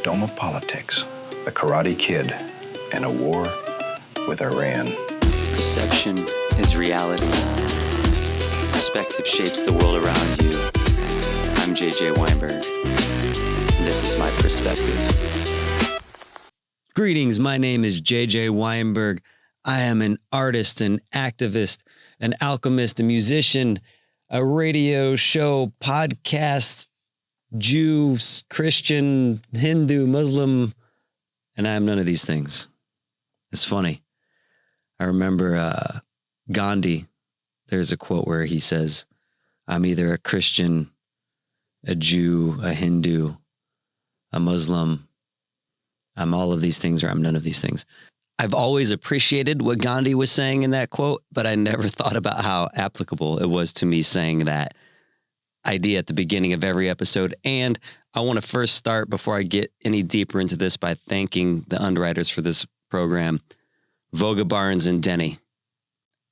Domopolitics, the Karate Kid, and a war with Iran. Perception is reality. Perspective shapes the world around you. I'm JJ Weinberg, and this is my perspective. Greetings, my name is JJ Weinberg. I am an artist, an activist, an alchemist, a musician, a radio show, podcast, Jew, Christian, Hindu, Muslim, and I am none of these things. It's funny. I remember Gandhi. There's a quote where he says, I'm either a Christian, a Jew, a Hindu, a Muslim. I'm all of these things, or I'm none of these things. I've always appreciated what Gandhi was saying in that quote, but I never thought about how applicable it was to me saying that idea at the beginning of every episode. And I want to first start, before I get any deeper into this, by thanking the underwriters for this program, Voga Barnes and Denny.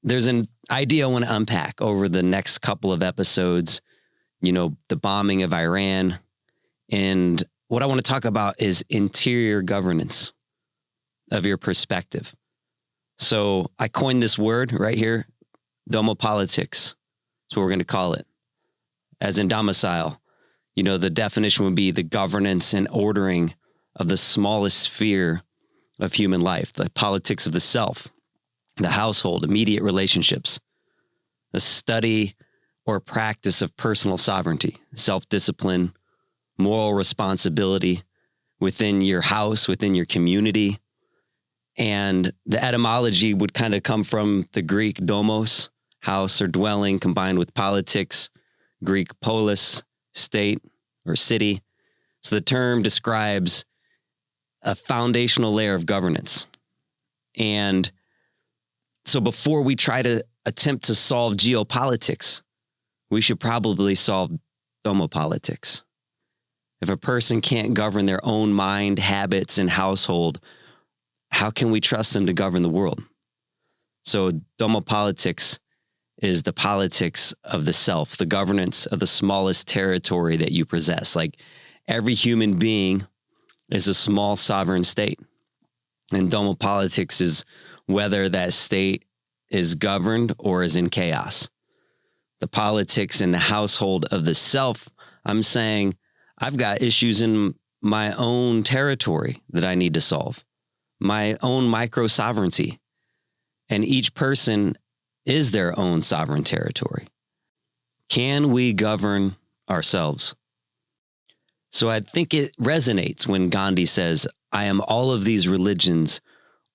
There's an idea I want to unpack over the next couple of episodes, the bombing of Iran. And what I want to talk about is interior governance of your perspective. So I coined this word right here, Domopolitics. That's what we're going to call it. As in domicile, the definition would be the governance and ordering of the smallest sphere of human life, the politics of the self, the household, immediate relationships, the study or practice of personal sovereignty, self-discipline, moral responsibility within your house, within your community. And the etymology would kind of come from the Greek domos, house or dwelling, combined with politics, Greek polis, state or city. So the term describes a foundational layer of governance. And so before we try to attempt to solve geopolitics, we should probably solve domopolitics. If a person can't govern their own mind, habits, and household, how can we trust them to govern the world? So domopolitics is the politics of the self, the governance of the smallest territory that you possess. Like every human being is a small sovereign state. And domopolitics is whether that state is governed or is in chaos. The politics in the household of the self, I'm saying I've got issues in my own territory that I need to solve, my own micro sovereignty. And each person is their own sovereign territory. Can we govern ourselves? So I think it resonates when Gandhi says, I am all of these religions,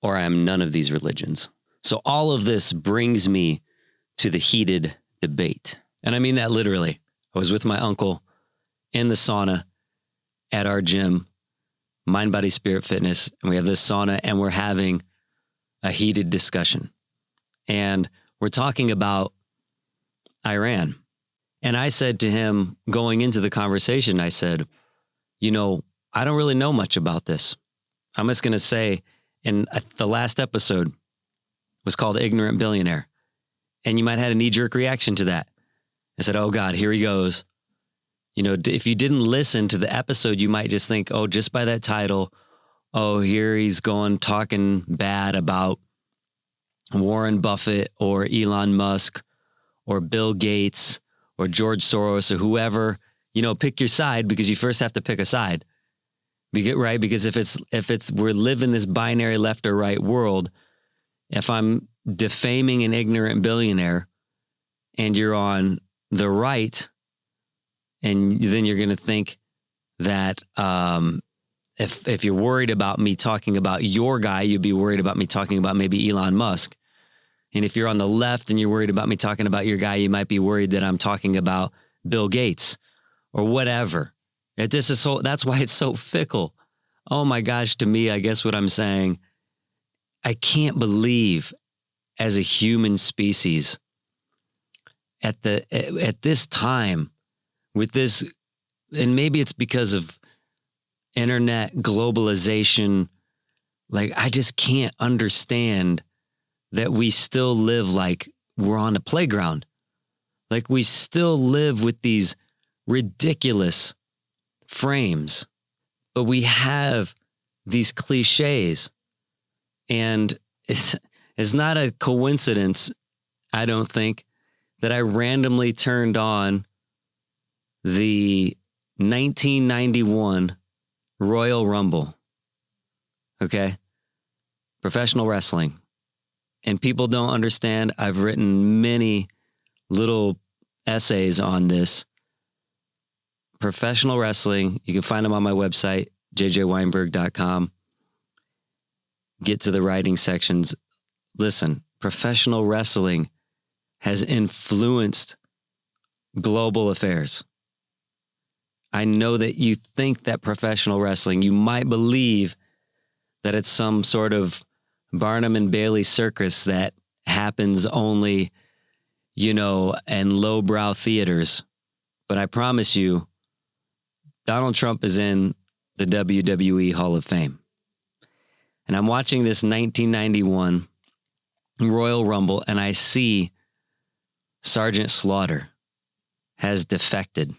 or I am none of these religions. So all of this brings me to the heated debate. And I mean that literally. I was with my uncle in the sauna at our gym, Mind, Body, Spirit Fitness, and we have this sauna, and we're having a heated discussion. And we're talking about Iran. And I said to him, going into the conversation, I said, I don't really know much about this. I'm just going to say, and the last episode was called Ignorant Billionaire. And you might have had a knee-jerk reaction to that. I said, oh God, here he goes. If you didn't listen to the episode, you might just think, just by that title, here he's going talking bad about Warren Buffett or Elon Musk or Bill Gates or George Soros or whoever, pick your side, because you first have to pick a side. Right? Because if we're living this binary left or right world, if I'm defaming an ignorant billionaire and you're on the right, and then you're going to think that if you're worried about me talking about your guy, you'd be worried about me talking about maybe Elon Musk. And if you're on the left and you're worried about me talking about your guy, you might be worried that I'm talking about Bill Gates or whatever. That's why it's so fickle. Oh my gosh, to me, I guess what I'm saying, I can't believe as a human species at this time with this, and maybe it's because of internet globalization, like I just can't understand that we still live like we're on a playground. Like we still live with these ridiculous frames But we have these cliches, and it's not a coincidence, I don't think, that I randomly turned on the 1991 Royal Rumble. Okay? Professional wrestling. And people don't understand. I've written many little essays on this. Professional wrestling. You can find them on my website, jjweinberg.com. Get to the writing sections. Listen, professional wrestling has influenced global affairs. I know that you think that professional wrestling, you might believe that it's some sort of Barnum and Bailey circus that happens only, in lowbrow theaters. But I promise you, Donald Trump is in the WWE Hall of Fame. And I'm watching this 1991 Royal Rumble, and I see Sergeant Slaughter has defected.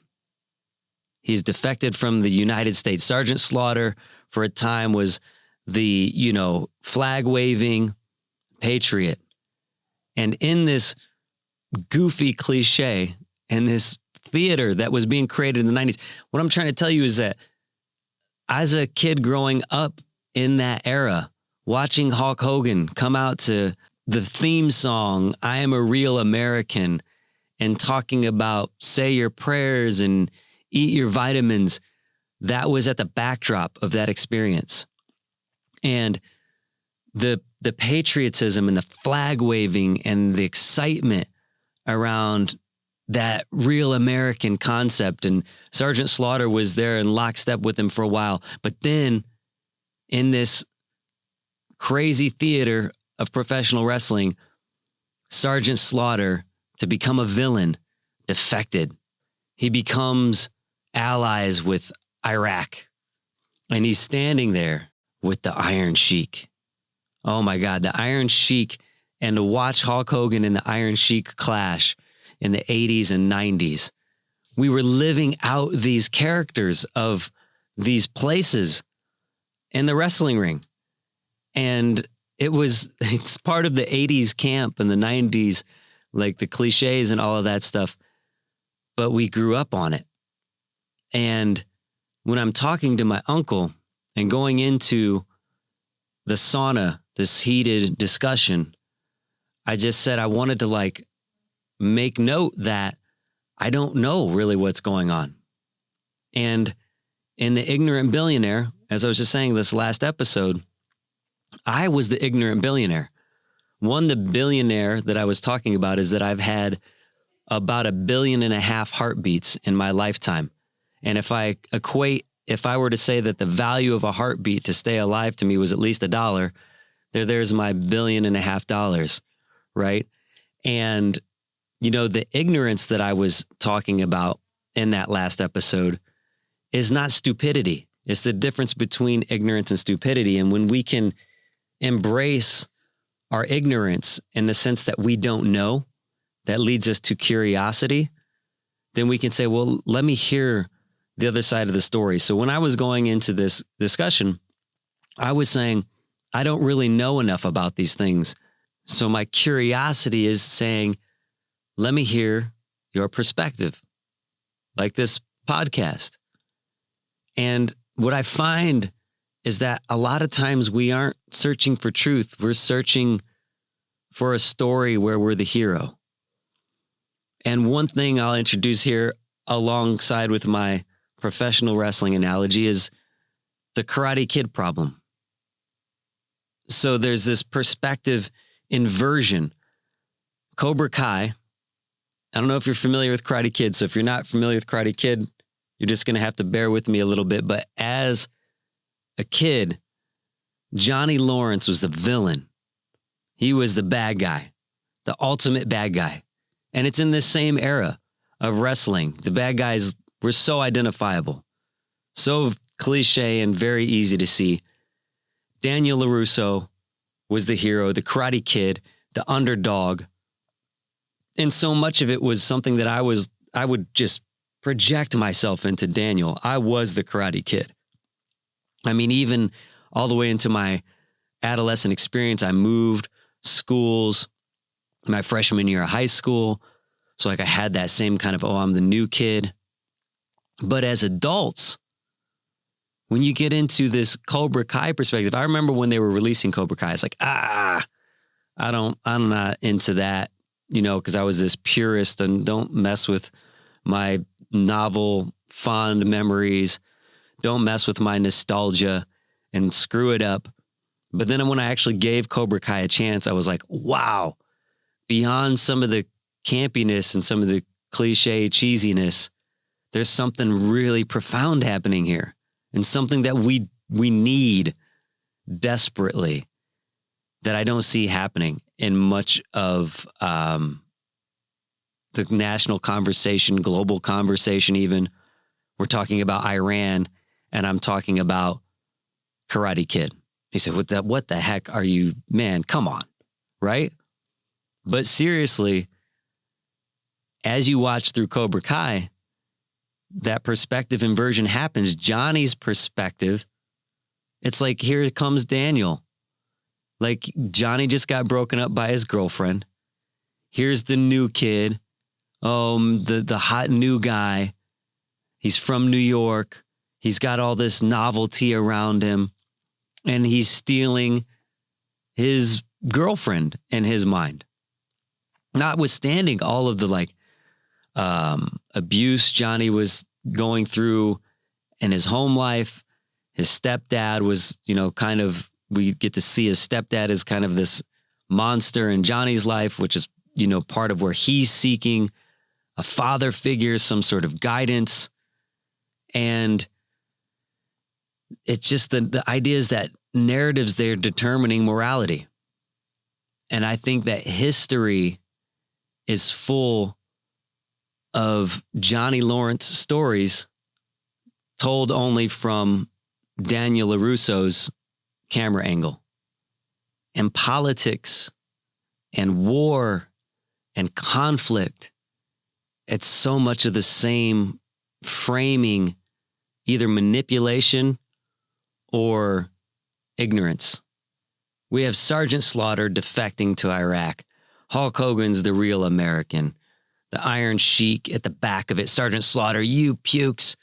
He's defected from the United States. Sergeant Slaughter, for a time, was the, flag-waving patriot. And in this goofy cliche, in this theater that was being created in the 90s, what I'm trying to tell you is that as a kid growing up in that era, watching Hulk Hogan come out to the theme song, I Am a Real American, and talking about say your prayers and eat your vitamins, that was at the backdrop of that experience. And the patriotism and the flag waving and the excitement around that real American concept. And Sergeant Slaughter was there in lockstep with him for a while. But then in this crazy theater of professional wrestling, Sergeant Slaughter, to become a villain, defected. He becomes allies with Iraq. And he's standing there with the Iron Sheik. Oh my God, the Iron Sheik. And to watch Hulk Hogan and the Iron Sheik clash in the 80s and 90s. We were living out these characters of these places in the wrestling ring. And it's part of the 80s camp and the 90s, like the cliches and all of that stuff. But we grew up on it. And when I'm talking to my uncle and going into the sauna, this heated discussion, I just said I wanted to make note that I don't know really what's going on. And in The Ignorant Billionaire, as I was just saying this last episode, I was the ignorant billionaire. The billionaire that I was talking about is that I've had about 1.5 billion heartbeats in my lifetime. And if I were to say that the value of a heartbeat to stay alive to me was at least $1, there's my $1.5 billion, right? And, the ignorance that I was talking about in that last episode is not stupidity. It's the difference between ignorance and stupidity. And when we can embrace our ignorance in the sense that we don't know, that leads us to curiosity, then we can say, well, let me hear the other side of the story. So when I was going into this discussion, I was saying, I don't really know enough about these things. So my curiosity is saying, let me hear your perspective, like this podcast. And what I find is that a lot of times we aren't searching for truth. We're searching for a story where we're the hero. And one thing I'll introduce here alongside with my professional wrestling analogy is the Karate Kid problem. So there's this perspective inversion. Cobra Kai, I don't know if you're familiar with Karate Kid. So if you're not familiar with Karate Kid, you're just going to have to bear with me a little bit. But as a kid, Johnny Lawrence was the villain. He was the bad guy, the ultimate bad guy. And it's in this same era of wrestling. The bad guys were so identifiable, so cliche and very easy to see. Daniel LaRusso was the hero, the Karate Kid, the underdog. And so much of it was something that I would just project myself into Daniel. I was the Karate Kid. I mean, even all the way into my adolescent experience, I moved schools my freshman year of high school. So like I had that same kind of, oh, I'm the new kid. But as adults, when you get into this Cobra Kai perspective, I remember when they were releasing Cobra Kai, it's like, I'm not into that, because I was this purist and don't mess with my novel fond memories. Don't mess with my nostalgia and screw it up. But then when I actually gave Cobra Kai a chance, I was like, wow, beyond some of the campiness and some of the cliche cheesiness, there's something really profound happening here, and something that we need desperately that I don't see happening in much of the national conversation, global conversation even. We're talking about Iran, and I'm talking about Karate Kid. He said, what the heck are you, man, come on, right? But seriously, as you watch through Cobra Kai, that perspective inversion happens. Johnny's perspective, it's like, here comes Daniel. Like, Johnny just got broken up by his girlfriend. Here's the new kid. The hot new guy. He's from New York. He's got all this novelty around him, and he's stealing his girlfriend in his mind. Notwithstanding all of the abuse Johnny was going through in his home life. His stepdad was, we get to see his stepdad as kind of this monster in Johnny's life, which is, part of where he's seeking a father figure, some sort of guidance. And it's just the idea is that narratives, they're determining morality. And I think that history is full of Johnny Lawrence stories told only from Daniel LaRusso's camera angle. And politics and war and conflict, it's so much of the same framing, either manipulation or ignorance. We have Sergeant Slaughter defecting to Iraq. Hulk Hogan's the real American. The Iron Sheik at the back of it. Sergeant Slaughter, you pukes.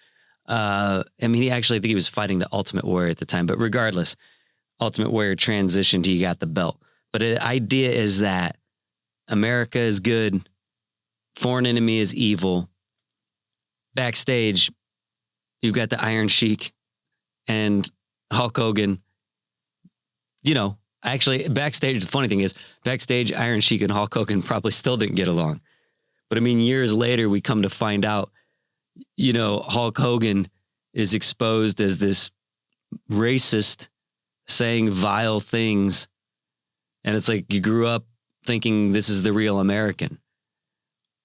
I think he was fighting the Ultimate Warrior at the time. But regardless, Ultimate Warrior transitioned. He got the belt. But the idea is that America is good. Foreign enemy is evil. Backstage, you've got the Iron Sheik and Hulk Hogan. Actually, backstage, the funny thing is, backstage, Iron Sheik and Hulk Hogan probably still didn't get along. But years later, we come to find out, Hulk Hogan is exposed as this racist, saying vile things. And it's like you grew up thinking this is the real American.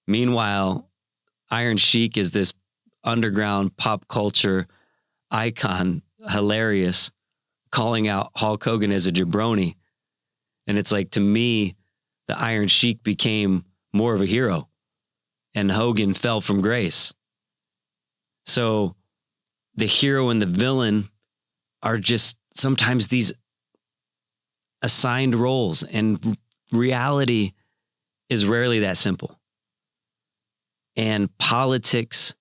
Meanwhile, Iron Sheik is this underground pop culture icon, hilarious, calling out Hulk Hogan as a jabroni. And it's like, to me, the Iron Sheik became more of a hero, and Hogan fell from grace. So the hero and the villain are just sometimes these assigned roles, and reality is rarely that simple. And politics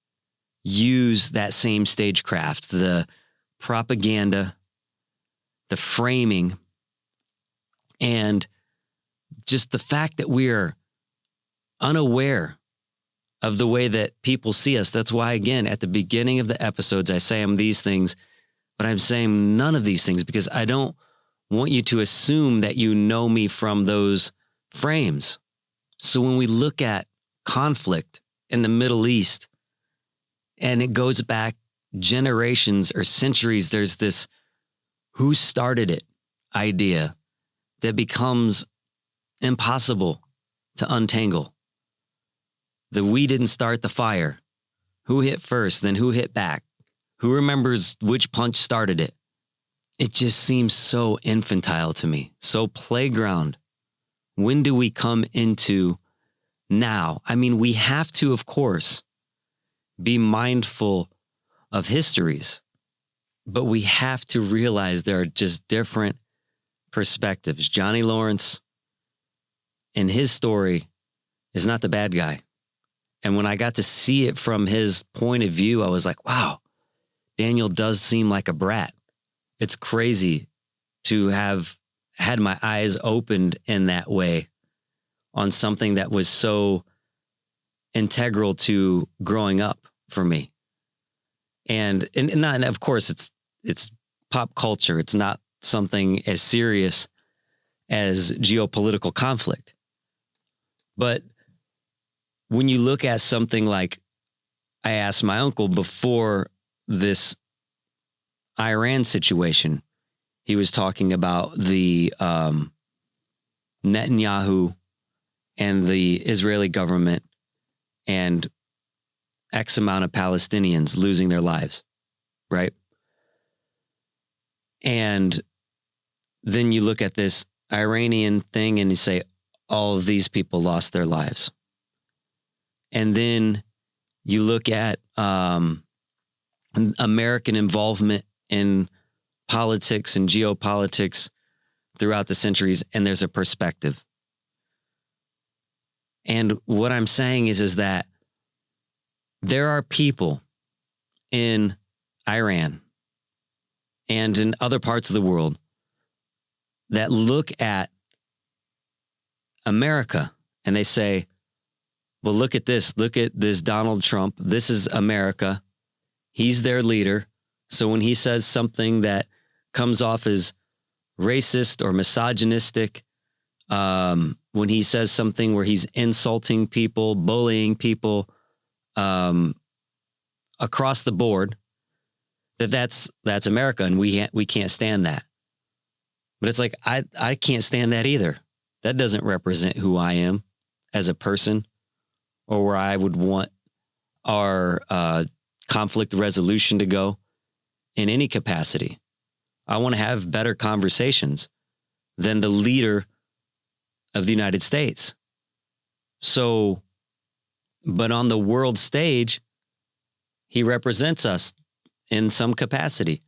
use that same stagecraft, the propaganda, the framing, and just the fact that we are unaware of the way that people see us. That's why, again, at the beginning of the episodes, I say I'm these things, but I'm saying none of these things because I don't want you to assume that you know me from those frames. So when we look at conflict in the Middle East, and it goes back generations or centuries, there's this who started it idea that becomes impossible to untangle. The we didn't start the fire. Who hit first, then who hit back? Who remembers which punch started it? It just seems so infantile to me, so playground. When do we come into now? We have to, of course, be mindful of histories, But we have to realize there are just different perspectives. Johnny Lawrence, in his story, is not the bad guy. And when I got to see it from his point of view, I was like, wow, Daniel does seem like a brat. It's crazy to have had my eyes opened in that way on something that was so integral to growing up for me. And of course, it's pop culture. It's not something as serious as geopolitical conflict. But when you look at something like, I asked my uncle before this Iran situation, he was talking about the Netanyahu and the Israeli government and X amount of Palestinians losing their lives, right? And then you look at this Iranian thing and you say, all of these people lost their lives. And then you look at American involvement in politics and geopolitics throughout the centuries, and there's a perspective. And what I'm saying is that there are people in Iran and in other parts of the world that look at America and they say, well, look at this Donald Trump. This is America. He's their leader. So when he says something that comes off as racist or misogynistic, when he says something where he's insulting people, bullying people across the board, that's America, and we can't stand that. But it's like I can't stand that either. That doesn't represent who I am as a person, or where I would want our conflict resolution to go in any capacity. I want to have better conversations than the leader of the United States. So, but on the world stage, he represents us in some capacity.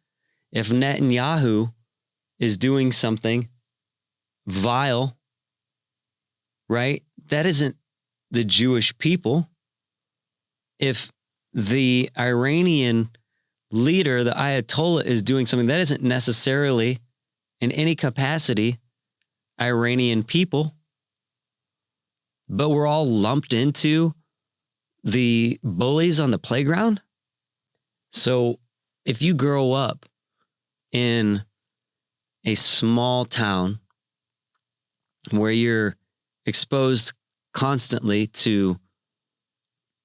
If Netanyahu is doing something vile, right, that isn't the Jewish people. If the Iranian leader, the Ayatollah, is doing something that isn't necessarily in any capacity Iranian people, but we're all lumped into the bullies on the playground. So if you grow up in a small town where you're exposed constantly to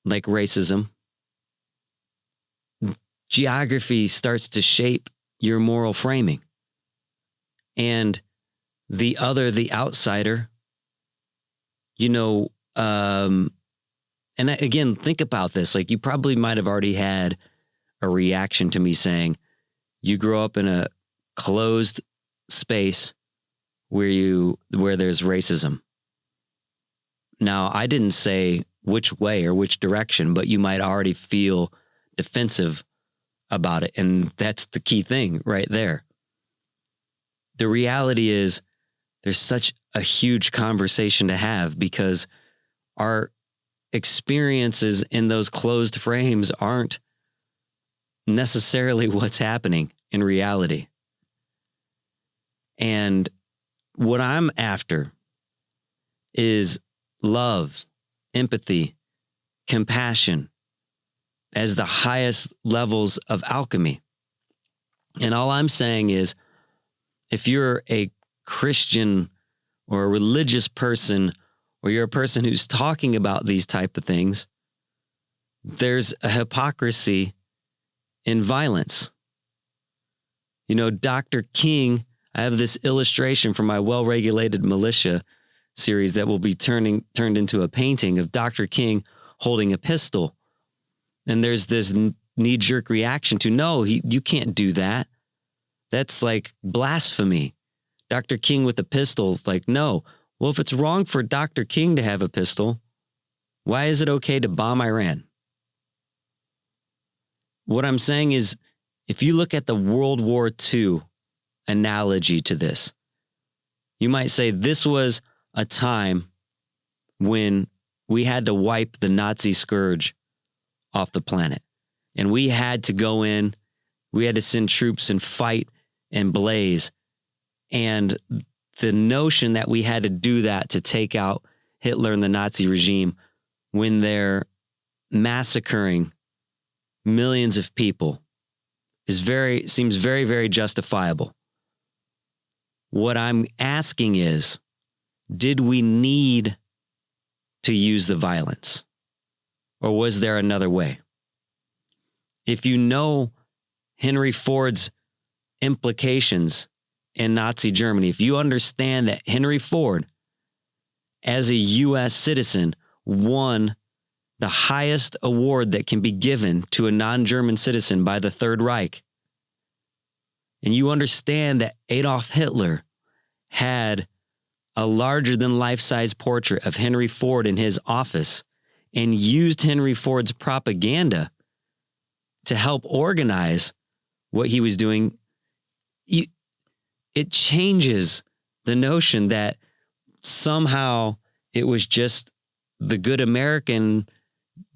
like racism, geography starts to shape your moral framing. And the outsider, and again, think about this. Like, you probably might have already had a reaction to me saying you grow up in a closed space where there's racism. Now, I didn't say which way or which direction, but you might already feel defensive about it. And that's the key thing right there. The reality is there's such a huge conversation to have, because our experiences in those closed frames aren't necessarily what's happening in reality. And what I'm after is love, empathy, compassion as the highest levels of alchemy. And all I'm saying is, if you're a Christian or a religious person, or you're a person who's talking about these type of things, there's a hypocrisy in violence. Dr. King, I have this illustration from my Well-Regulated Militia series that will be turned into a painting of Dr. King holding a pistol. And there's this knee-jerk reaction to, no, you can't do that. That's like blasphemy. Dr. King with a pistol, like, no. Well, if it's wrong for Dr. King to have a pistol, why is it okay to bomb Iran? What I'm saying is, if you look at the World War II analogy to this, you might say this was a time when we had to wipe the Nazi scourge off the planet. And we had to go in, we had to send troops and fight and blaze. And the notion that we had to do that to take out Hitler and the Nazi regime when they're massacring millions of people seems very, very justifiable. What I'm asking is, did we need to use the violence? Or was there another way? If you know Henry Ford's implications in Nazi Germany, if you understand that Henry Ford, as a U.S. citizen, won the highest award that can be given to a non-German citizen by the Third Reich, and you understand that Adolf Hitler had a larger than life-size portrait of Henry Ford in his office and used Henry Ford's propaganda to help organize what he was doing, it changes the notion that somehow it was just the good American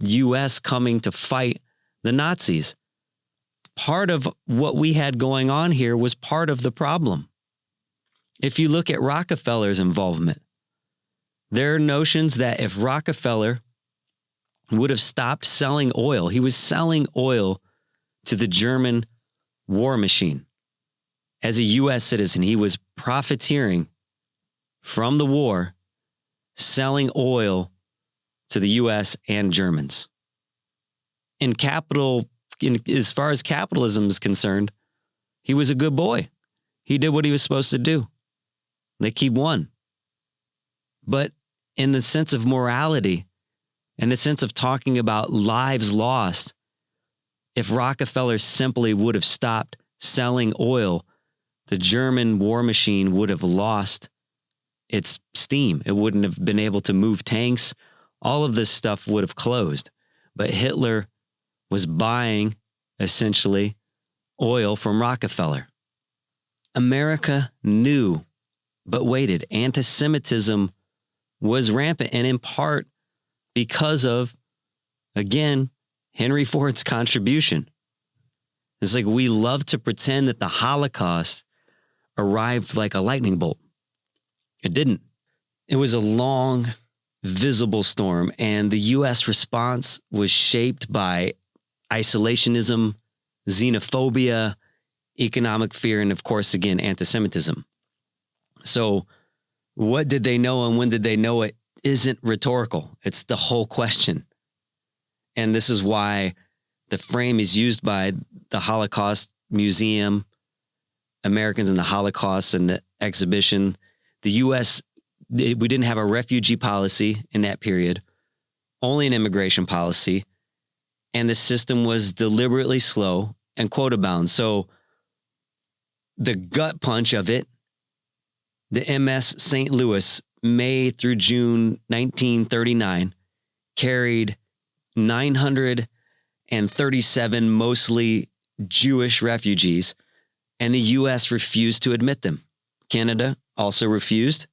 U.S. coming to fight the Nazis. Part of what we had going on here was part of the problem. If you look at Rockefeller's involvement, there are notions that if Rockefeller would have stopped selling oil, he was selling oil to the German war machine. As a U.S. citizen, he was profiteering from the war, selling oil to the U.S. and Germans. As far as capitalism is concerned, he was a good boy. He did what he was supposed to do. He won. But in the sense of morality, in the sense of talking about lives lost, if Rockefeller simply would have stopped selling oil, the German war machine would have lost its steam. It wouldn't have been able to move tanks. All of this stuff would have closed. But Hitler was buying, essentially, oil from Rockefeller. America knew, but waited. Anti-Semitism was rampant, and in part because of, again, Henry Ford's contribution. It's like we love to pretend that the Holocaust arrived like a lightning bolt. It didn't. It was a long, visible storm, and the U.S. response was shaped by isolationism, xenophobia, economic fear, and of course, again, anti-Semitism. So what did they know and when did they know it isn't rhetorical. It's the whole question. And this is why the frame is used by the Holocaust Museum, Americans in the Holocaust, and the exhibition. The U.S., we didn't have a refugee policy in that period, only an immigration policy. And the system was deliberately slow and quota bound. So the gut punch of it, the MS St. Louis, May through June 1939, carried 937 mostly Jewish refugees, and the U.S. refused to admit them. Canada also refused.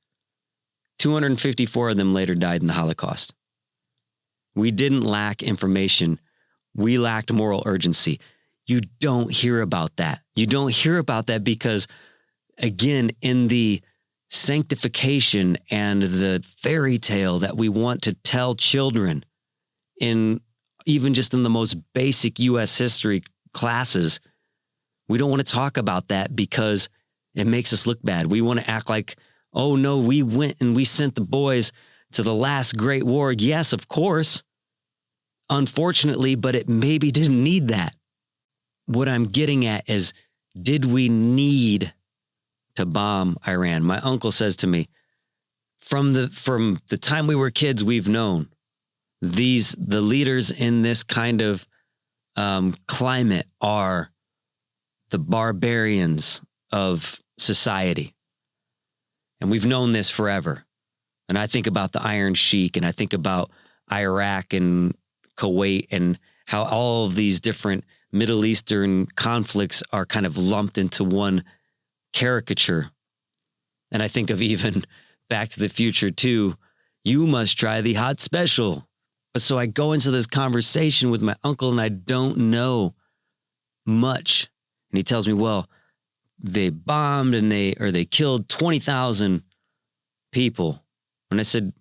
254 of them later died in the Holocaust. We didn't lack information. We lacked moral urgency. You don't hear about that. You don't hear about that because, again, in the sanctification and the fairy tale that we want to tell children, in even just in the most basic U.S. history classes, we don't want to talk about that because it makes us look bad. We want to act like, oh no, we went and we sent the boys to the last great war. Yes, of course. Unfortunately, but it maybe didn't need that. What I'm getting at is, did we need to bomb Iran? My uncle says to me, from the time we were kids, we've known the leaders in this kind of climate are the barbarians of society. And we've known this forever. And I think about the Iron Sheik, and I think about Iraq and Kuwait, and how all of these different Middle Eastern conflicts are kind of lumped into one caricature. And I think of even Back to the Future too. You must try the hot special. So I go into this conversation with my uncle and I don't know much. And he tells me, well, they bombed and they killed 20,000 people. And I said,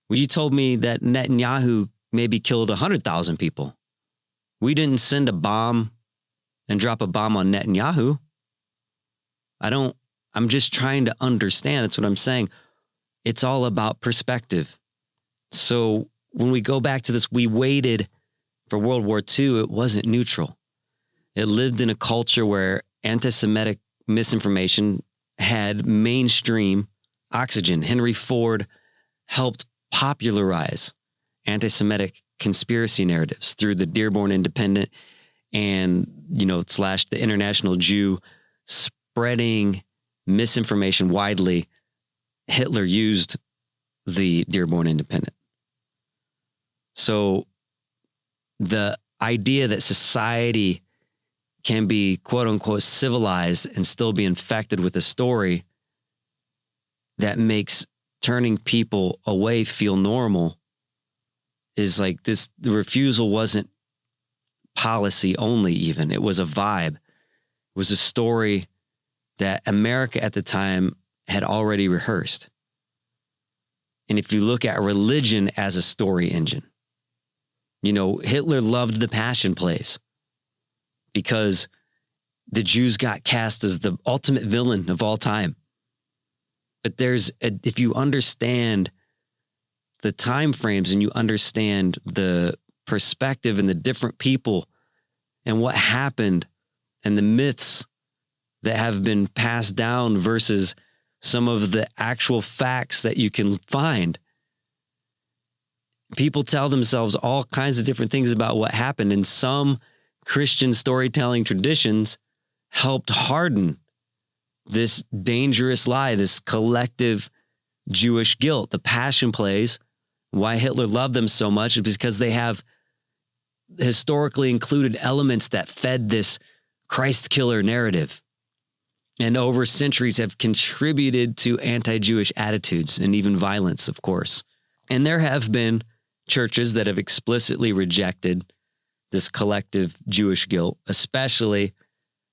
well, you told me that Netanyahu maybe killed 100,000 people. We didn't send a bomb and drop a bomb on Netanyahu. I'm just trying to understand. That's what I'm saying. It's all about perspective. So when we go back to this, we waited for World War II. It wasn't neutral. It lived in a culture where anti-Semitic misinformation had mainstream oxygen. Henry Ford helped popularize anti-Semitic conspiracy narratives through the Dearborn Independent and, / the International Jew, spreading misinformation widely. Hitler used the Dearborn Independent. So the idea that society can be quote unquote civilized and still be infected with a story that makes turning people away feel normal is like this. The refusal wasn't policy only, even. It was a vibe. It was a story that America at the time had already rehearsed. And if you look at religion as a story engine, Hitler loved the Passion plays because the Jews got cast as the ultimate villain of all time. But if you understand the time frames and you understand the perspective and the different people and what happened and the myths that have been passed down versus some of the actual facts that you can find. People tell themselves all kinds of different things about what happened, and some Christian storytelling traditions helped harden this dangerous lie, this collective Jewish guilt. The Passion plays, why Hitler loved them so much, is because they have historically included elements that fed this Christ killer narrative, and over centuries have contributed to anti-Jewish attitudes and even violence, of course. And there have been churches that have explicitly rejected this collective Jewish guilt, especially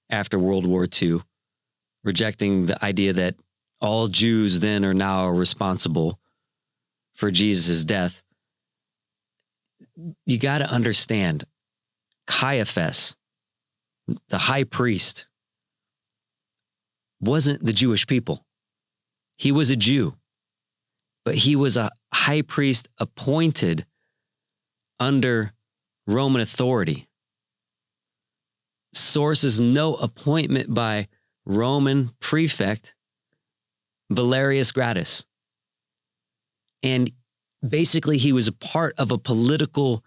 after World War II, rejecting the idea that all Jews then are now responsible for Jesus' death. You got to understand, Caiaphas, the high priest, wasn't the Jewish people. He was a Jew, but he was a high priest appointed under Roman authority. Sources note appointment by Roman prefect Valerius Gratus. And basically he was a part of a political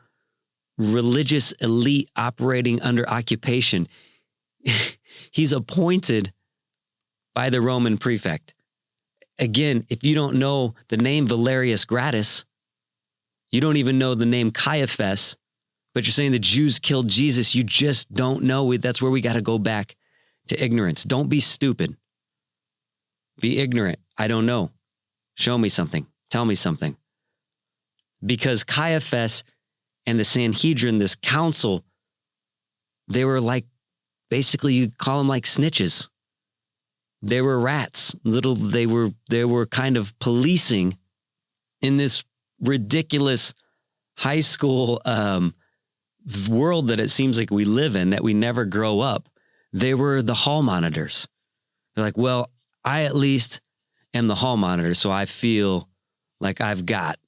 religious elite operating under occupation. He's appointed by the Roman prefect. Again, if you don't know the name Valerius Gratus, you don't even know the name Caiaphas, but you're saying the Jews killed Jesus, you just don't know. That's where we got to go back to ignorance. Don't be stupid. Be ignorant. I don't know. Show me something. Tell me something. Because Caiaphas and the Sanhedrin, this council, they were like, basically you call them like snitches. They were rats. They were kind of policing in this ridiculous high school world that it seems like we live in, that we never grow up. They were the hall monitors. They're like, well, I at least am the hall monitor, so I feel like I've got,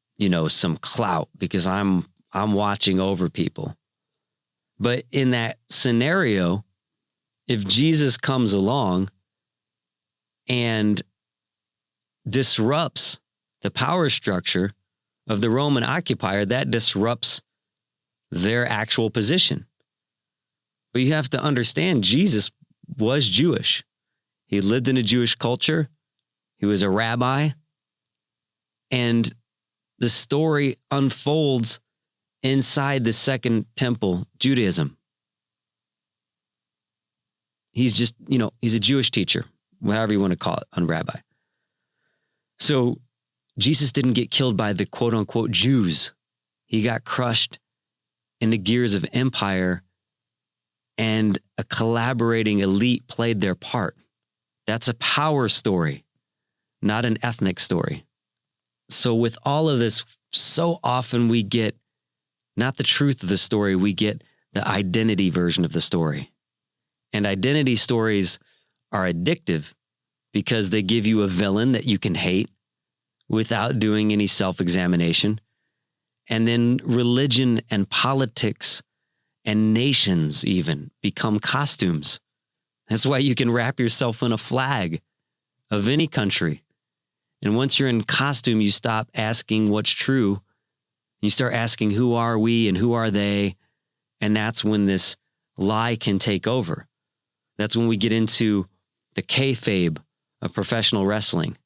some clout because I'm watching over people. But in that scenario, if Jesus comes along and disrupts the power structure of the Roman occupier, that disrupts their actual position. But you have to understand, Jesus was Jewish. He lived in a Jewish culture. He was a rabbi. And the story unfolds inside the Second Temple Judaism. He's just, he's a Jewish teacher, whatever you want to call it, a rabbi. So Jesus didn't get killed by the quote unquote Jews. He got crushed in the gears of empire, and a collaborating elite played their part. That's a power story, not an ethnic story. So with all of this, so often we get not the truth of the story, we get the identity version of the story. And identity stories are addictive because they give you a villain that you can hate without doing any self-examination. And then religion and politics and nations even become costumes. That's why you can wrap yourself in a flag of any country. And once you're in costume, you stop asking what's true. You start asking, who are we and who are they? And that's when this lie can take over. That's when we get into the kayfabe of professional wrestling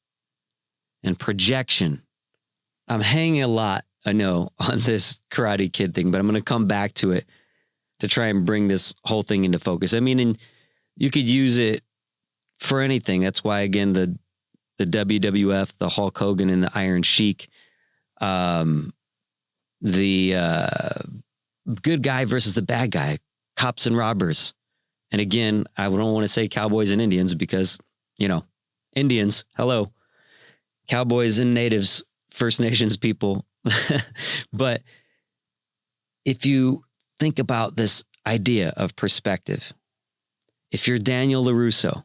and projection. I'm hanging a lot, I know, on this Karate Kid thing, but I'm going to come back to it to try and bring this whole thing into focus. I mean, and you could use it for anything. That's why, again, the WWF, the Hulk Hogan and the Iron Sheik, the good guy versus the bad guy, cops and robbers. And again, I don't want to say cowboys and Indians because, Indians, hello, cowboys and natives, First Nations people. But if you think about this idea of perspective, if you're Daniel LaRusso,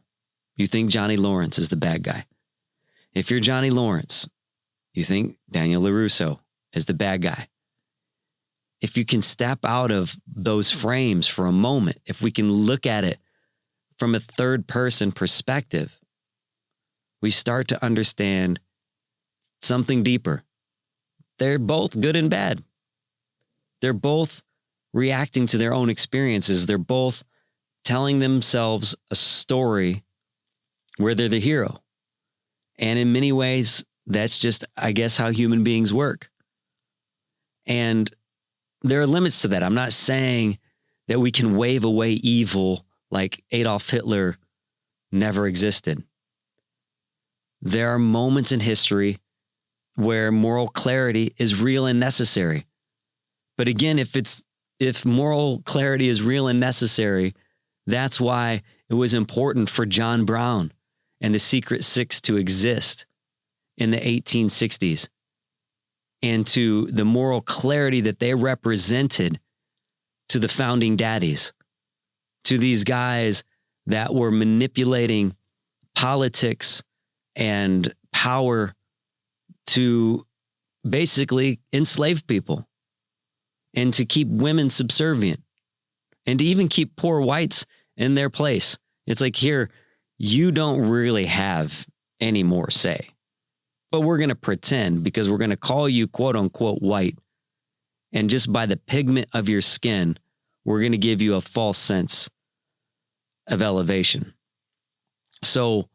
you think Johnny Lawrence is the bad guy. If you're Johnny Lawrence, you think Daniel LaRusso is the bad guy. If you can step out of those frames for a moment, if we can look at it from a third person perspective, we start to understand something deeper. They're both good and bad. They're both reacting to their own experiences. They're both telling themselves a story where they're the hero. And in many ways, that's just, I guess, how human beings work. And there are limits to that. I'm not saying that we can wave away evil like Adolf Hitler never existed. There are moments in history where moral clarity is real and necessary. But again, if moral clarity is real and necessary, that's why it was important for John Brown and the Secret Six to exist in the 1860s, and to the moral clarity that they represented to the founding daddies, to these guys that were manipulating politics and power to basically enslave people and to keep women subservient and to even keep poor whites in their place. It's like, here, you don't really have any more say, but we're going to pretend because we're going to call you quote unquote white. And just by the pigment of your skin, we're going to give you a false sense of elevation. So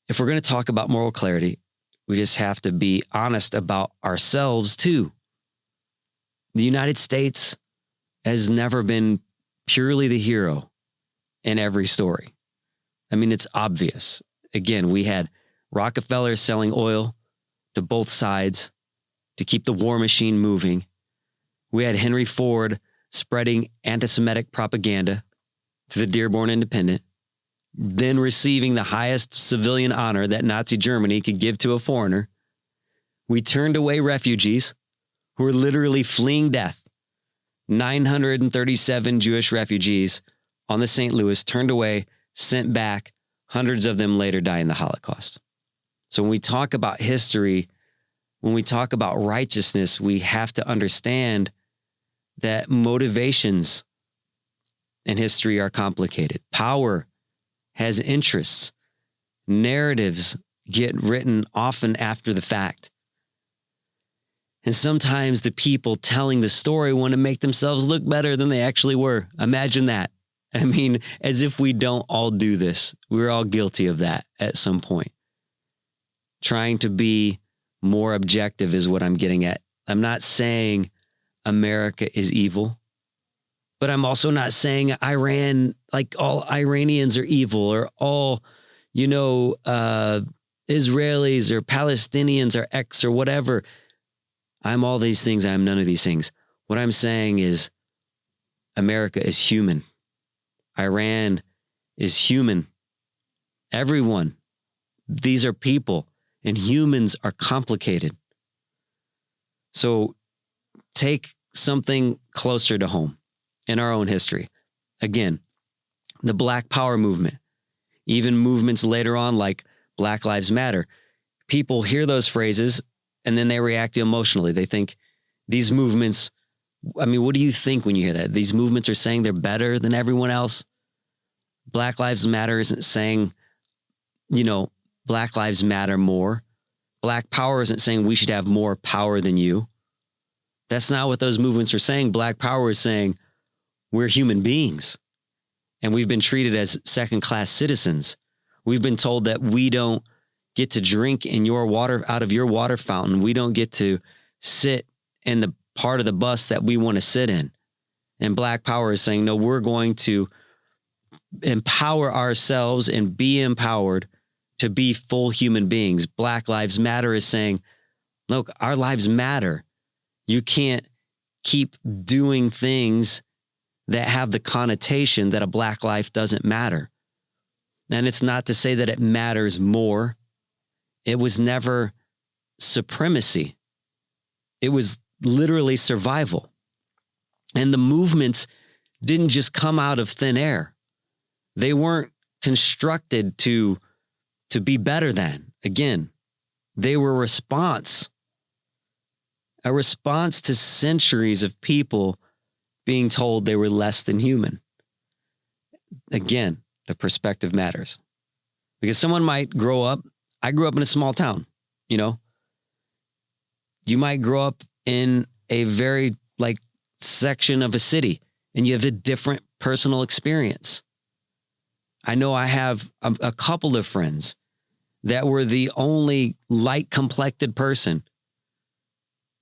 if we're going to talk about moral clarity, we just have to be honest about ourselves too. The United States has never been purely the hero in every story. I mean, it's obvious. Again, we had Rockefeller selling oil to both sides to keep the war machine moving. We had Henry Ford spreading anti-Semitic propaganda to the Dearborn Independent, then receiving the highest civilian honor that Nazi Germany could give to a foreigner. We turned away refugees who were literally fleeing death. 937 Jewish refugees on the St. Louis turned away, sent back. Hundreds of them later die in the Holocaust. So when we talk about history, when we talk about righteousness, we have to understand that motivations in history are complicated. Power has interests. Narratives get written often after the fact. And sometimes the people telling the story want to make themselves look better than they actually were. Imagine that. I mean, as if we don't all do this. We're all guilty of that at some point. Trying to be more objective is what I'm getting at. I'm not saying America is evil. But I'm also not saying Iran, like all Iranians are evil or all, Israelis or Palestinians are X or whatever. I'm all these things. I'm none of these things. What I'm saying is America is human. Iran is human. Everyone. These are people, and humans are complicated. So take something closer to home in our own history. Again, the Black Power movement, even movements later on like Black Lives Matter. People hear those phrases and then they react emotionally. They think these movements, I mean, what do you think when you hear that? These movements are saying they're better than everyone else. Black Lives Matter isn't saying, Black Lives Matter more. Black Power isn't saying we should have more power than you. That's not what those movements are saying. Black Power is saying we're human beings and we've been treated as second-class citizens. We've been told that we don't get to drink in your water out of your water fountain. We don't get to sit in the part of the bus that we want to sit in. And Black Power is saying, no, we're going to empower ourselves and be empowered to be full human beings. Black Lives Matter is saying, look, our lives matter. You can't keep doing things that have the connotation that a Black life doesn't matter. And it's not to say that it matters more. It was never supremacy. It was literally survival. And the movements didn't just come out of thin air. They weren't constructed to be better than. Again, they were a response to centuries of people being told they were less than human. Again, the perspective matters. Because someone might grow up, I grew up in a small town, You might grow up in a very section of a city and you have a different personal experience. I know I have a couple of friends that were the only light-complected person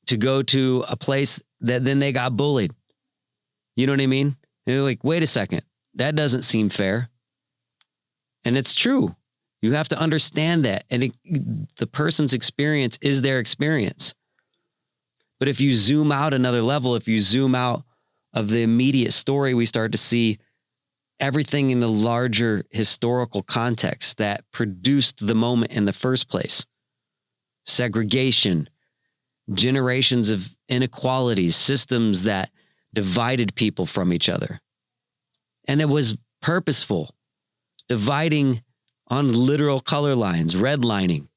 to go to a place that then they got bullied. You know what I mean? And they're like, wait a second, that doesn't seem fair. And it's true. You have to understand that. And the person's experience is their experience. But if you zoom out another level, if you zoom out of the immediate story, we start to see everything in the larger historical context that produced the moment in the first place. Segregation, generations of inequalities, systems that divided people from each other. And it was purposeful, dividing on literal color lines, redlining.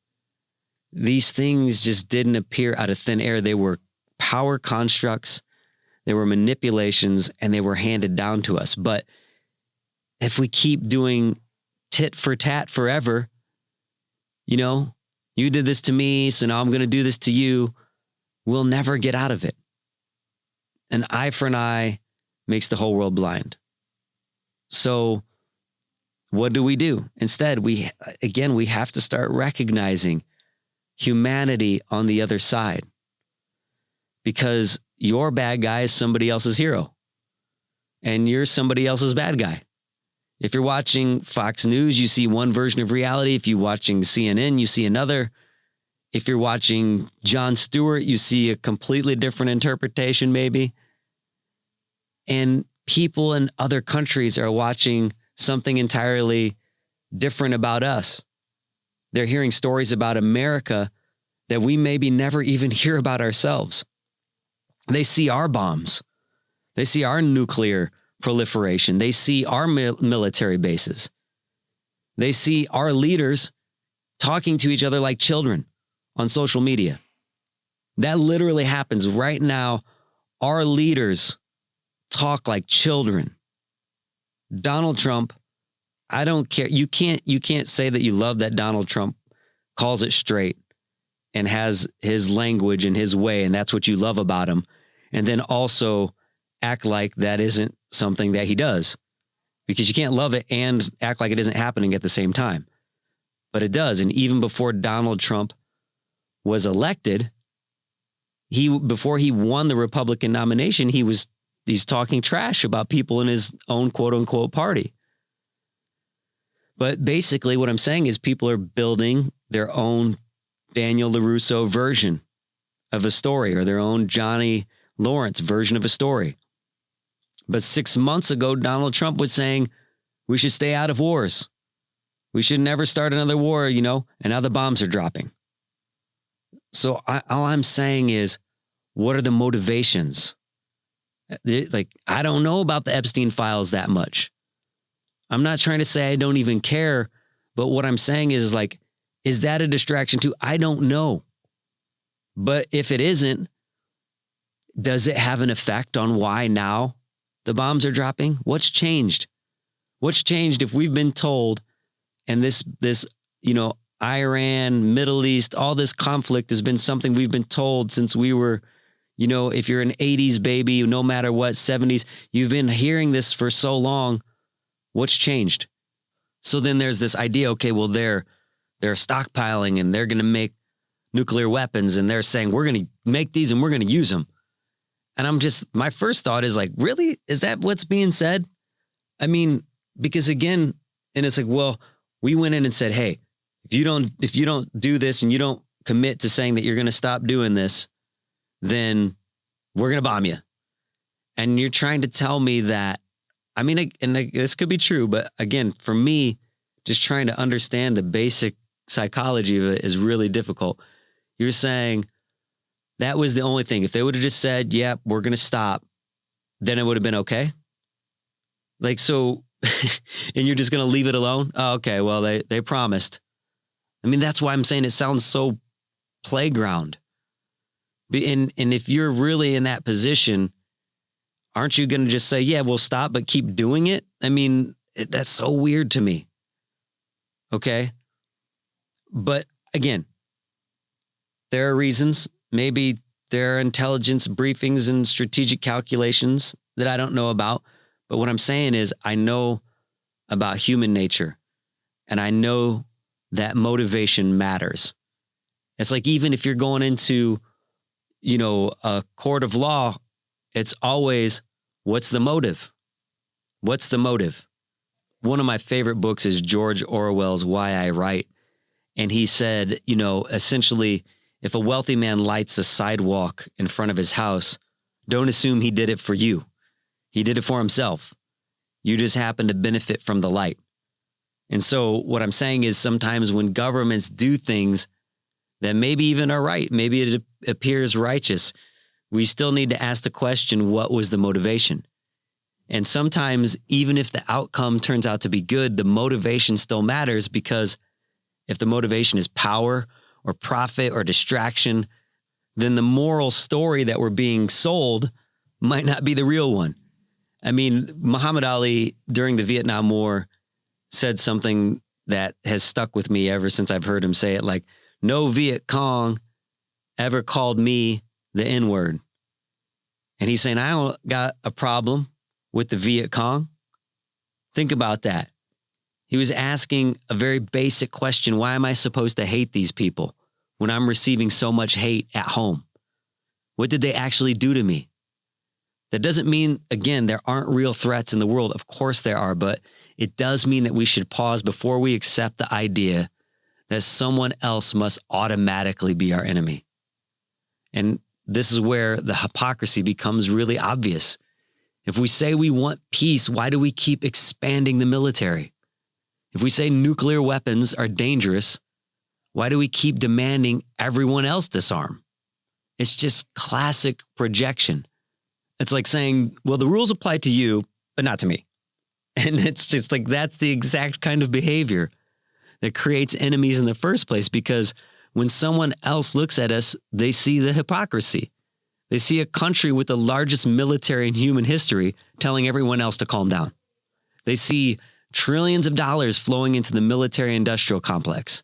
These things just didn't appear out of thin air. They were power constructs, they were manipulations, and they were handed down to us. But if we keep doing tit for tat forever, you did this to me, so now I'm going to do this to you, we'll never get out of it. An eye for an eye makes the whole world blind. So what do? Instead, we have to start recognizing humanity on the other side. Because your bad guy is somebody else's hero. And you're somebody else's bad guy. If you're watching Fox News, you see one version of reality. If you're watching CNN, you see another. If you're watching Jon Stewart, you see a completely different interpretation, maybe. And people in other countries are watching something entirely different about us. They're hearing stories about America that we maybe never even hear about ourselves. They see our bombs. They see our nuclear proliferation. They see our military bases. They see our leaders talking to each other like children on social media. That literally happens right now. Our leaders talk like children. Donald Trump, I don't care. You can't say that you love that Donald Trump calls it straight and has his language and his way, and that's what you love about him. And then also act like that isn't something that he does, because you can't love it and act like it isn't happening at the same time. But it does. And even before Donald Trump was elected, before he won the Republican nomination, he was he's talking trash about people in his own quote unquote party. But basically what I'm saying is people are building their own Daniel LaRusso version of a story, or their own Johnny Lawrence version of a story. But 6 months ago, Donald Trump was saying we should stay out of wars. We should never start another war, and now the bombs are dropping. So all I'm saying is, what are the motivations? Like, I don't know about the Epstein files that much. I'm not trying to say I don't even care, but what I'm saying is, like, is that a distraction too? I don't know. But if it isn't, does it have an effect on why now the bombs are dropping? What's changed? What's changed if we've been told, and this Iran, Middle East, all this conflict has been something we've been told since we were, if you're an 80s baby, no matter what, 70s, you've been hearing this for so long. What's changed? So then there's this idea, okay, well, they're stockpiling and they're going to make nuclear weapons, and they're saying we're going to make these and we're going to use them. And my first thought is like, really? Is that what's being said? I mean, because again, and it's like, well, we went in and said, hey, if you don't do this and you don't commit to saying that you're going to stop doing this, then we're going to bomb you. And you're trying to tell me that, I mean, and this could be true, but again, for me, just trying to understand the basic psychology of it is really difficult. You're saying that was the only thing. If they would have just said, yeah, we're going to stop, then it would have been okay. Like, so, and you're just going to leave it alone? Oh, okay, well, they promised. I mean, that's why I'm saying it sounds so playground. And if you're really in that position, aren't you going to just say, yeah, we'll stop, but keep doing it? I mean, that's so weird to me. Okay. But again, there are reasons. Maybe there are intelligence briefings and strategic calculations that I don't know about. But what I'm saying is, I know about human nature, and I know that motivation matters. It's like, even if you're going into, a court of law, it's always, what's the motive? What's the motive? One of my favorite books is George Orwell's Why I Write. And he said, essentially, if a wealthy man lights a sidewalk in front of his house, don't assume he did it for you. He did it for himself. You just happen to benefit from the light. And so what I'm saying is, sometimes when governments do things that maybe even are right, maybe it appears righteous, we still need to ask the question, what was the motivation? And sometimes, even if the outcome turns out to be good, the motivation still matters, because if the motivation is power or profit or distraction, then the moral story that we're being sold might not be the real one. I mean, Muhammad Ali during the Vietnam War said something that has stuck with me ever since I've heard him say it, like, no Viet Cong ever called me the N-word. And he's saying, I don't got a problem with the Viet Cong. Think about that. He was asking a very basic question. Why am I supposed to hate these people when I'm receiving so much hate at home? What did they actually do to me? That doesn't mean, again, there aren't real threats in the world. Of course there are, but it does mean that we should pause before we accept the idea that someone else must automatically be our enemy. And this is where the hypocrisy becomes really obvious. If we say we want peace, why do we keep expanding the military? If we say nuclear weapons are dangerous, why do we keep demanding everyone else disarm? It's just classic projection. It's like saying, well, the rules apply to you, but not to me. And it's just like, that's the exact kind of behavior that creates enemies in the first place, because when someone else looks at us, they see the hypocrisy. They see a country with the largest military in human history telling everyone else to calm down. They see trillions of dollars flowing into the military-industrial complex.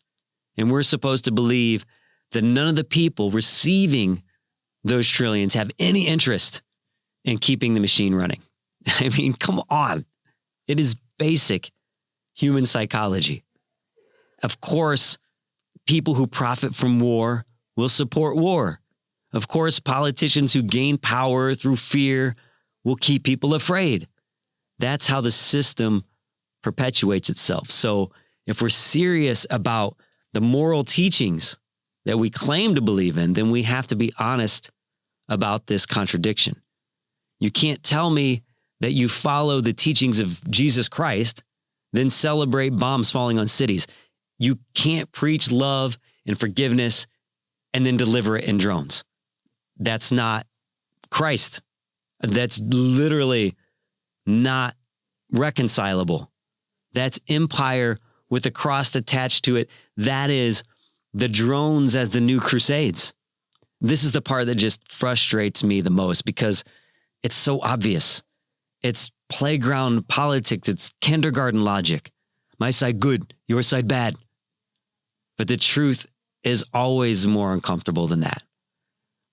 And we're supposed to believe that none of the people receiving those trillions have any interest in keeping the machine running. I mean, come on. It is basic human psychology. Of course, people who profit from war will support war. Of course, politicians who gain power through fear will keep people afraid. That's how the system perpetuates itself. So if we're serious about the moral teachings that we claim to believe in, then we have to be honest about this contradiction. You can't tell me that you follow the teachings of Jesus Christ, then celebrate bombs falling on cities. You can't preach love and forgiveness and then deliver it in drones. That's not Christ. That's literally not reconcilable. That's empire with a cross attached to it. That is the drones as the new crusades. This is the part that just frustrates me the most because it's so obvious. It's playground politics. It's kindergarten logic. My side good, your side bad. But the truth is always more uncomfortable than that.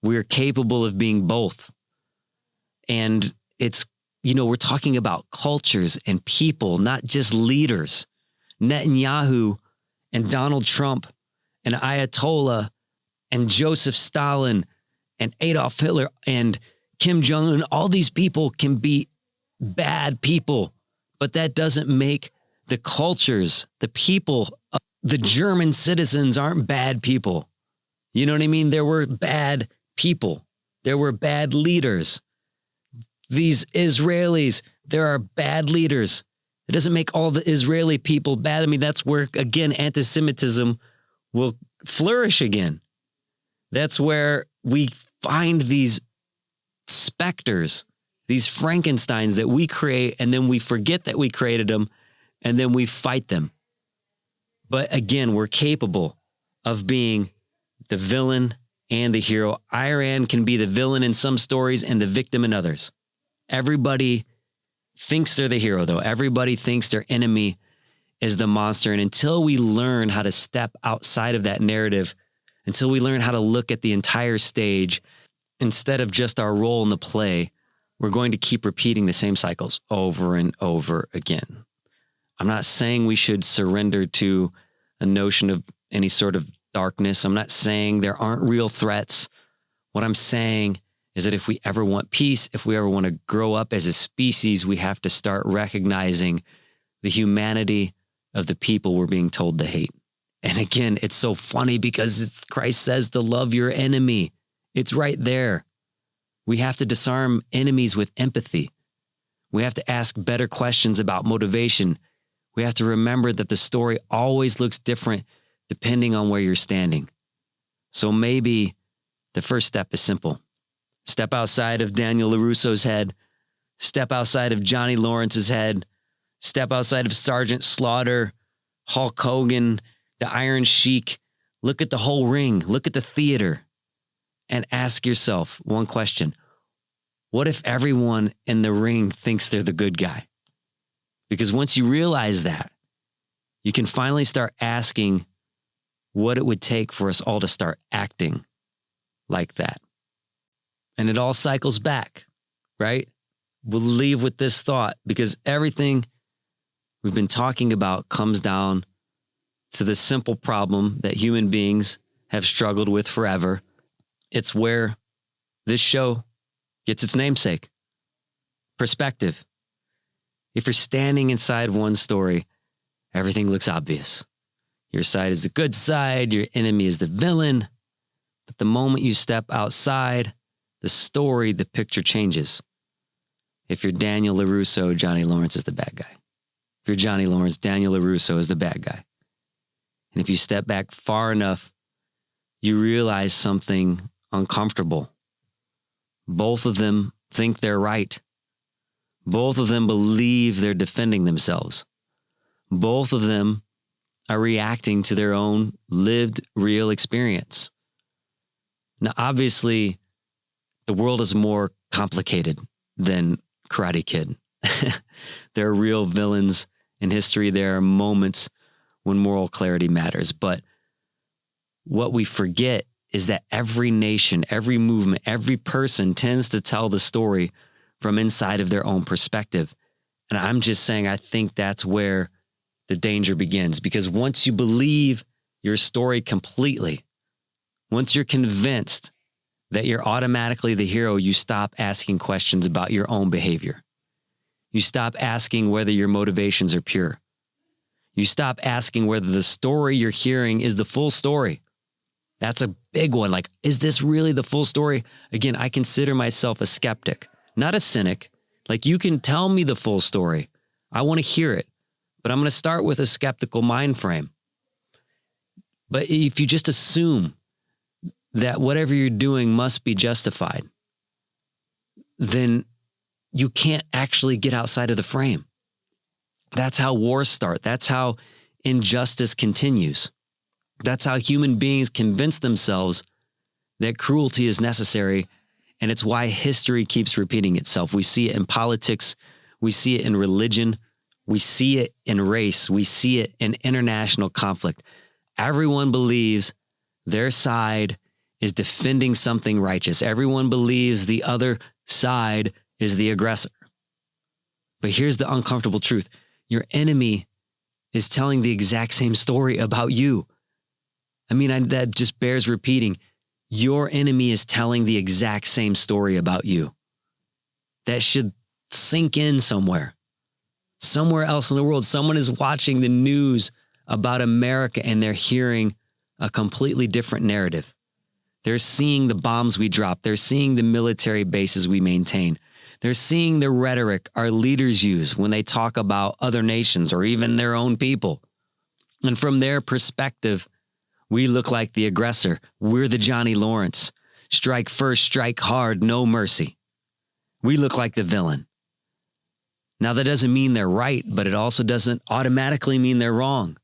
We're capable of being both. And it's, we're talking about cultures and people, not just leaders. Netanyahu and Donald Trump and Ayatollah and Joseph Stalin and Adolf Hitler and Kim Jong-un, all these people can be bad people, but that doesn't make the cultures, the people, the German citizens aren't bad people. You know what I mean? There were bad people. There were bad leaders. These Israelis, there are bad leaders. It doesn't make all the Israeli people bad. I mean, that's where, again, anti-Semitism will flourish again. That's where we find these specters, these Frankensteins that we create, and then we forget that we created them, and then we fight them. But again, we're capable of being the villain and the hero. Iran can be the villain in some stories and the victim in others. Everybody thinks they're the hero, though. Everybody thinks their enemy is the monster. And until we learn how to step outside of that narrative, until we learn how to look at the entire stage instead of just our role in the play, we're going to keep repeating the same cycles over and over again. I'm not saying we should surrender to a notion of any sort of darkness. I'm not saying there aren't real threats. What I'm saying is that if we ever want peace, if we ever want to grow up as a species, we have to start recognizing the humanity of the people we're being told to hate. And again, it's so funny because Christ says to love your enemy. It's right there. We have to disarm enemies with empathy. We have to ask better questions about motivation. We have to remember that the story always looks different depending on where you're standing. So maybe the first step is simple. Step outside of Daniel LaRusso's head. Step outside of Johnny Lawrence's head. Step outside of Sergeant Slaughter, Hulk Hogan, the Iron Sheik. Look at the whole ring. Look at the theater. And ask yourself one question. What if everyone in the ring thinks they're the good guy? Because once you realize that, you can finally start asking what it would take for us all to start acting like that. And it all cycles back, right? We'll leave with this thought because everything we've been talking about comes down to the simple problem that human beings have struggled with forever. It's where this show gets its namesake. Perspective. If you're standing inside one story, everything looks obvious. Your side is the good side, your enemy is the villain. But the moment you step outside the story, the picture changes. If you're Daniel LaRusso, Johnny Lawrence is the bad guy. If you're Johnny Lawrence, Daniel LaRusso is the bad guy. And if you step back far enough, you realize something uncomfortable. Both of them think they're right. Both of them believe they're defending themselves. Both of them are reacting to their own lived, real experience. Now, obviously, the world is more complicated than Karate Kid. There are real villains in history. There are moments when moral clarity matters. But what we forget is that every nation, every movement, every person tends to tell the story from inside of their own perspective. And I'm just saying, I think that's where the danger begins. Because once you believe your story completely, once you're convinced that you're automatically the hero, you stop asking questions about your own behavior. You stop asking whether your motivations are pure. You stop asking whether the story you're hearing is the full story. That's a big one. Like, is this really the full story? Again, I consider myself a skeptic, not a cynic. Like, you can tell me the full story. I want to hear it, but I'm going to start with a skeptical mind frame. But if you just assume that whatever you're doing must be justified, then you can't actually get outside of the frame. That's how wars start. That's how injustice continues. That's how human beings convince themselves that cruelty is necessary, and it's why history keeps repeating itself. We see it in politics. We see it in religion. We see it in race. We see it in international conflict. Everyone believes their side is defending something righteous. Everyone believes the other side is the aggressor. But here's the uncomfortable truth. Your enemy is telling the exact same story about you. I mean, that just bears repeating. Your enemy is telling the exact same story about you. That should sink in somewhere. Somewhere else in the world, someone is watching the news about America and they're hearing a completely different narrative. They're seeing the bombs we drop. They're seeing the military bases we maintain. They're seeing the rhetoric our leaders use when they talk about other nations or even their own people. And from their perspective, we look like the aggressor. We're the Johnny Lawrence. Strike first, strike hard, no mercy. We look like the villain. Now, that doesn't mean they're right, but it also doesn't automatically mean they're wrong.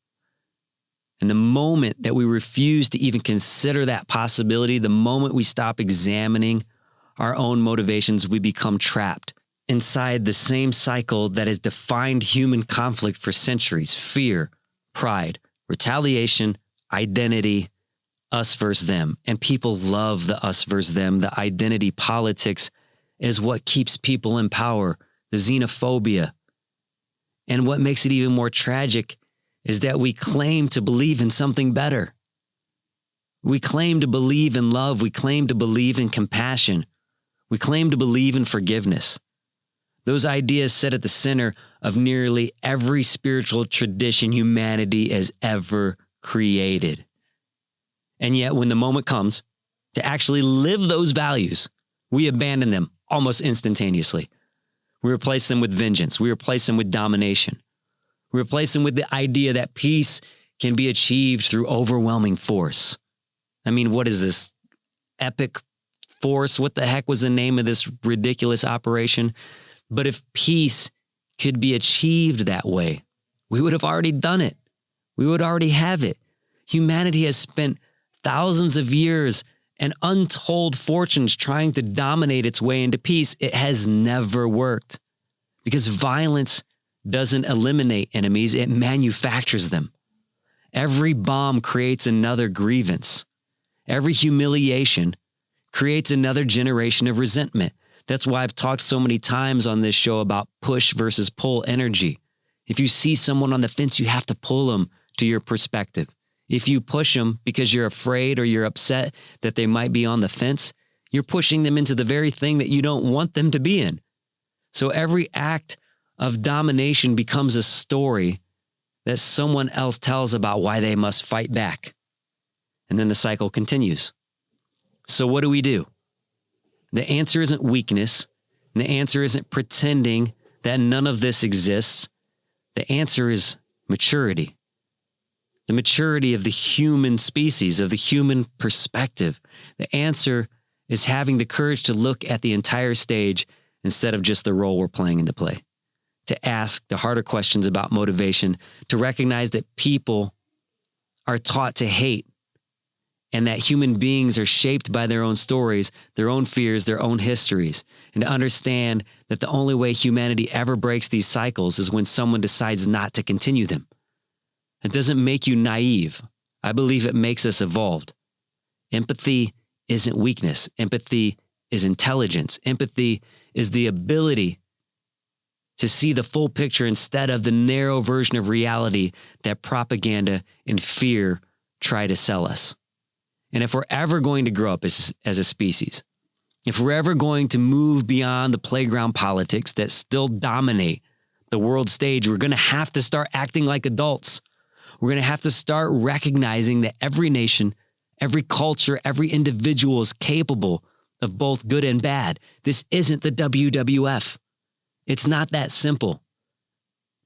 And the moment that we refuse to even consider that possibility, the moment we stop examining our own motivations, we become trapped inside the same cycle that has defined human conflict for centuries: fear, pride, retaliation, identity, us versus them. And people love the us versus them. The identity politics is what keeps people in power, the xenophobia. And what makes it even more tragic is that we claim to believe in something better. We claim to believe in love. We claim to believe in compassion. We claim to believe in forgiveness. Those ideas sit at the center of nearly every spiritual tradition humanity has ever created. And yet, when the moment comes to actually live those values, we abandon them almost instantaneously. We replace them with vengeance. We replace them with domination. We replace them with the idea that peace can be achieved through overwhelming force. I mean, what is this? Epic force? What the heck was the name of this ridiculous operation? But if peace could be achieved that way, we would have already done it. We would already have it. Humanity has spent thousands of years and untold fortunes trying to dominate its way into peace. It has never worked because violence doesn't eliminate enemies. It manufactures them. Every bomb creates another grievance. Every humiliation creates another generation of resentment. That's why I've talked so many times on this show about push versus pull energy. If you see someone on the fence, you have to pull them to your perspective. If you push them because you're afraid or you're upset that they might be on the fence, you're pushing them into the very thing that you don't want them to be in. So every act of domination becomes a story that someone else tells about why they must fight back. And then the cycle continues. So what do we do? The answer isn't weakness. And the answer isn't pretending that none of this exists. The answer is maturity. The maturity of the human species, of the human perspective. The answer is having the courage to look at the entire stage instead of just the role we're playing in the play. To ask the harder questions about motivation, to recognize that people are taught to hate and that human beings are shaped by their own stories, their own fears, their own histories, and to understand that the only way humanity ever breaks these cycles is when someone decides not to continue them. It doesn't make you naive. I believe it makes us evolved. Empathy isn't weakness. Empathy is intelligence. Empathy is the ability to see the full picture instead of the narrow version of reality that propaganda and fear try to sell us. And if we're ever going to grow up as a species, if we're ever going to move beyond the playground politics that still dominate the world stage, we're going to have to start acting like adults. We're going to have to start recognizing that every nation, every culture, every individual is capable of both good and bad. This isn't the WWF. It's not that simple.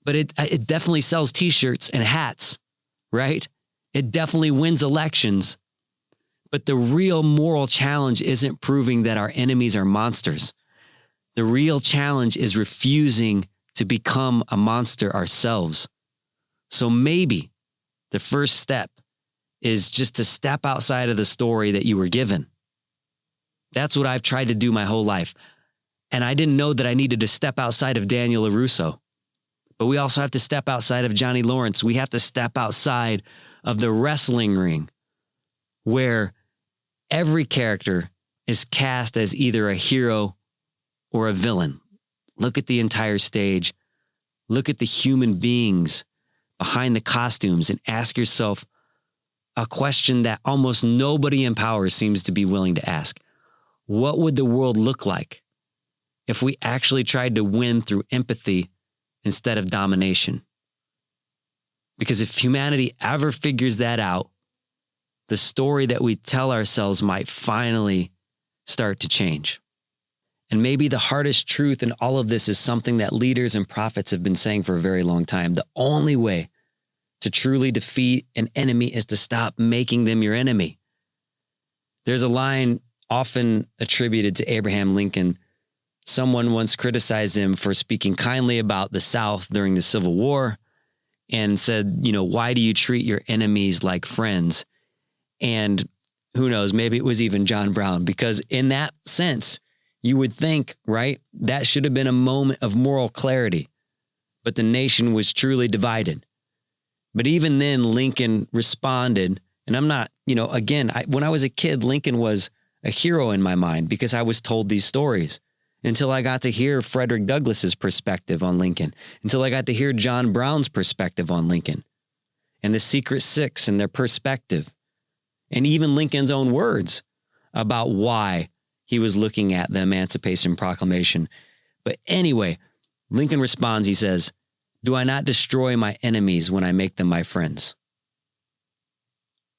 But it definitely sells t-shirts and hats, right? It definitely wins elections. But the real moral challenge isn't proving that our enemies are monsters. The real challenge is refusing to become a monster ourselves. So maybe the first step is just to step outside of the story that you were given. That's what I've tried to do my whole life. And I didn't know that I needed to step outside of Daniel LaRusso. But we also have to step outside of Johnny Lawrence. We have to step outside of the wrestling ring where every character is cast as either a hero or a villain. Look at the entire stage. Look at the human beings behind the costumes and ask yourself a question that almost nobody in power seems to be willing to ask. What would the world look like if we actually tried to win through empathy instead of domination? Because if humanity ever figures that out, the story that we tell ourselves might finally start to change. And maybe the hardest truth in all of this is something that leaders and prophets have been saying for a very long time. The only way to truly defeat an enemy is to stop making them your enemy. There's a line often attributed to Abraham Lincoln. Someone once criticized him for speaking kindly about the South during the Civil War and said, why do you treat your enemies like friends? And who knows, maybe it was even John Brown, because in that sense, you would think, right, that should have been a moment of moral clarity, but the nation was truly divided. But even then, Lincoln responded, and I'm not, when I was a kid, Lincoln was a hero in my mind because I was told these stories until I got to hear Frederick Douglass's perspective on Lincoln, until I got to hear John Brown's perspective on Lincoln and the Secret Six and their perspective, and even Lincoln's own words about why he was looking at the Emancipation Proclamation. But anyway, Lincoln responds, he says, "Do I not destroy my enemies when I make them my friends?"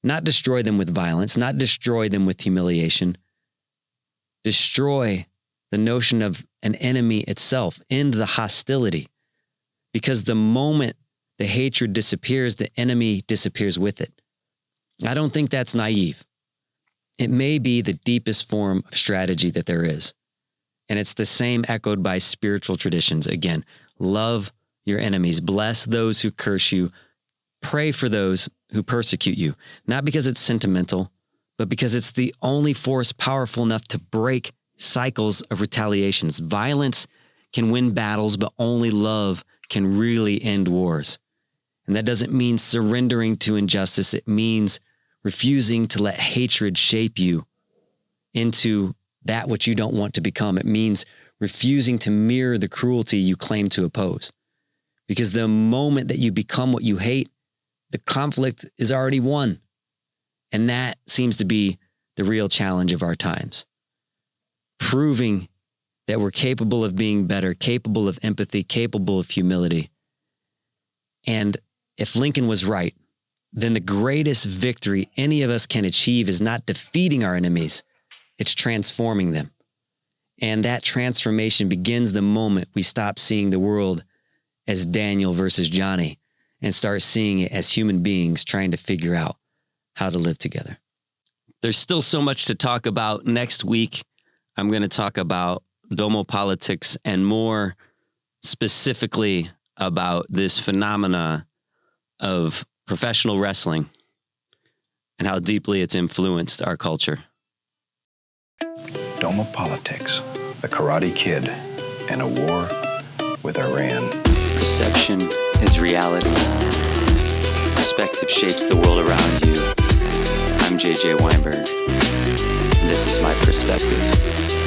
Not destroy them with violence, not destroy them with humiliation. Destroy the notion of an enemy itself, end the hostility. Because the moment the hatred disappears, the enemy disappears with it. I don't think that's naive. It may be the deepest form of strategy that there is. And it's the same echoed by spiritual traditions. Again, love your enemies, bless those who curse you, pray for those who persecute you. Not because it's sentimental, but because it's the only force powerful enough to break cycles of retaliations. Violence can win battles, but only love can really end wars. And that doesn't mean surrendering to injustice. It means refusing to let hatred shape you into that which you don't want to become. It means refusing to mirror the cruelty you claim to oppose. Because the moment that you become what you hate, the conflict is already won. And that seems to be the real challenge of our times. Proving that we're capable of being better, capable of empathy, capable of humility. And if Lincoln was right, then the greatest victory any of us can achieve is not defeating our enemies, it's transforming them. And that transformation begins the moment we stop seeing the world as Daniel versus Johnny and start seeing it as human beings trying to figure out how to live together. There's still so much to talk about. Next week, I'm going to talk about Domopolitics and more specifically about this phenomena of professional wrestling and how deeply it's influenced our culture. Domopolitics, the Karate Kid, and a war with Iran. Perception is reality. Perspective shapes the world around you. I'm JJ Weinberg, and this is my perspective.